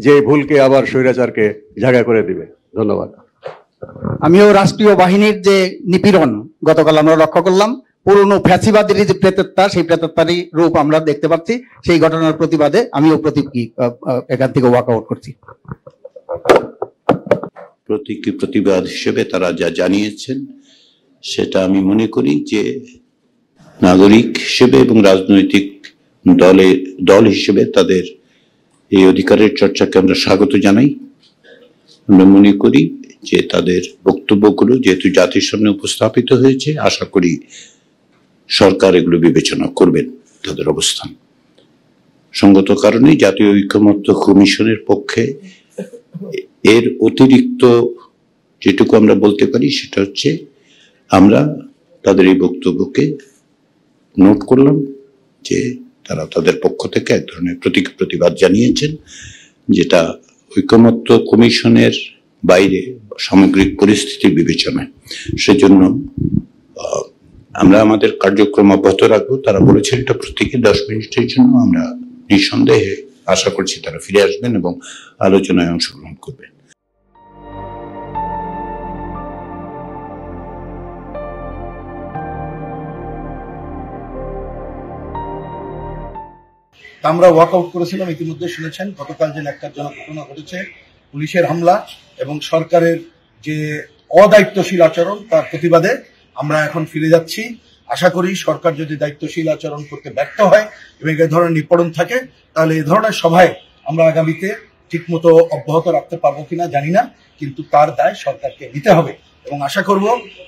যে ভুলকে আবার স্বৈরাচারকে জায়গা করে দিবে। ধন্যবাদ। আমিও রাষ্ট্রীয় বাহিনীর যে নিপীড়ন গতকাল আমরা লক্ষ্য করলাম, পুরনো ফ্যাসিবাদের যে প্রেতাত্মা, সেই প্রেতাত্মারই রূপ আমরা দেখতে পাচ্ছি। সেই ঘটনার প্রতিবাদে আমিও এখান থেকে ওয়াক আউট করছি। প্রতিবাদ হিসেবে তারা যা জানিয়েছেন সেটা আমি মনে করি যে নাগরিক হিসেবে এবং রাজনৈতিক দল হিসেবে তাদের এই অধিকারের চর্চাকে আমরা স্বাগত জানাই। আমরা মনে করি যে তাদের বক্তব্যগুলো যেহেতু জাতির সামনে উপস্থাপিত হয়েছে, আশা করি সরকার এগুলো বিবেচনা করবেন তাদের অবস্থান। সঙ্গত কারণে জাতীয় ঐক্যমত্য কমিশনের পক্ষে এর অতিরিক্ত যেটুকু আমরা বলতে পারি সেটা হচ্ছে আমরা তাদের এই বক্তব্যকে নোট করলাম যে তারা তাদের পক্ষ থেকে এক ধরনের প্রতিবাদ জানিয়েছেন, যেটা ঐকমত্য কমিশনের বাইরে সামগ্রিক পরিস্থিতির বিবেচনায়। সেজন্য আমরা আমাদের কার্যক্রম অব্যাহত রাখবো। তারা বলেছেন এটা প্রত্যেকে 10 মিনিটের জন্য। আমরা নিঃসন্দেহে আশা করছি তারা ফিরে আসবেন এবং আলোচনায় অংশগ্রহণ করবেন। আমরা ওয়াকআউট করেছিলাম। ইতিমধ্যে শুনেছেন গতকাল যে ন্যাক্কারজনক ঘটনা ঘটেছে, পুলিশের হামলা এবং সরকারের যে অদায়িত্বশীল আচরণ, তার প্রতিবাদে আমরা এখন ফিরে যাচ্ছি। আশা করি সরকার যদি দায়িত্বশীল আচরণ করতে ব্যর্থ হয় এবং এ ধরনের নিপীড়ন থাকে, তাহলে এ ধরনের সভায় আমরা আগামীতে ঠিকমতো অব্যাহত রাখতে পারবো কিনা জানি না, কিন্তু তার দায় সরকারকে নিতে হবে। এবং আশা করব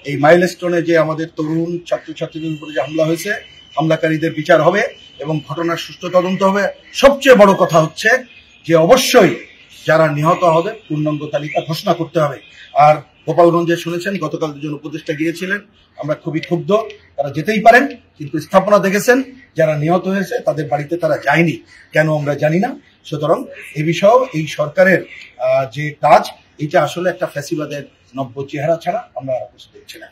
এই মাইলস্টোনে যে আমাদের তরুণ ছাত্রছাত্রীদের উপরে যে হামলা হয়েছে, হামলাকারীদের বিচার হবে এবং ঘটনার সুষ্ঠু তদন্ত হবে। সবচেয়ে বড় কথা হচ্ছে যে অবশ্যই যারা নিহত হবে পূর্ণাঙ্গ তালিকা ঘোষণা করতে হবে। আর গোপালগঞ্জে শুনেছেন গতকাল দুজন উপদেষ্টা গিয়েছিলেন, আমরা খুবই ক্ষুব্ধ। তারা যেতেই পারেন, কিন্তু স্থাপনা দেখেছেন যারা নিহত হয়েছে তাদের বাড়িতে তারা যায়নি, কেন আমরা জানি না। সুতরাং এ বিষয়েও এই সরকারের যে কাজ, এটা আসলে একটা ফ্যাসিবাদের নব্য চেহারা ছাড়া আমরা কিছু দেখছি না।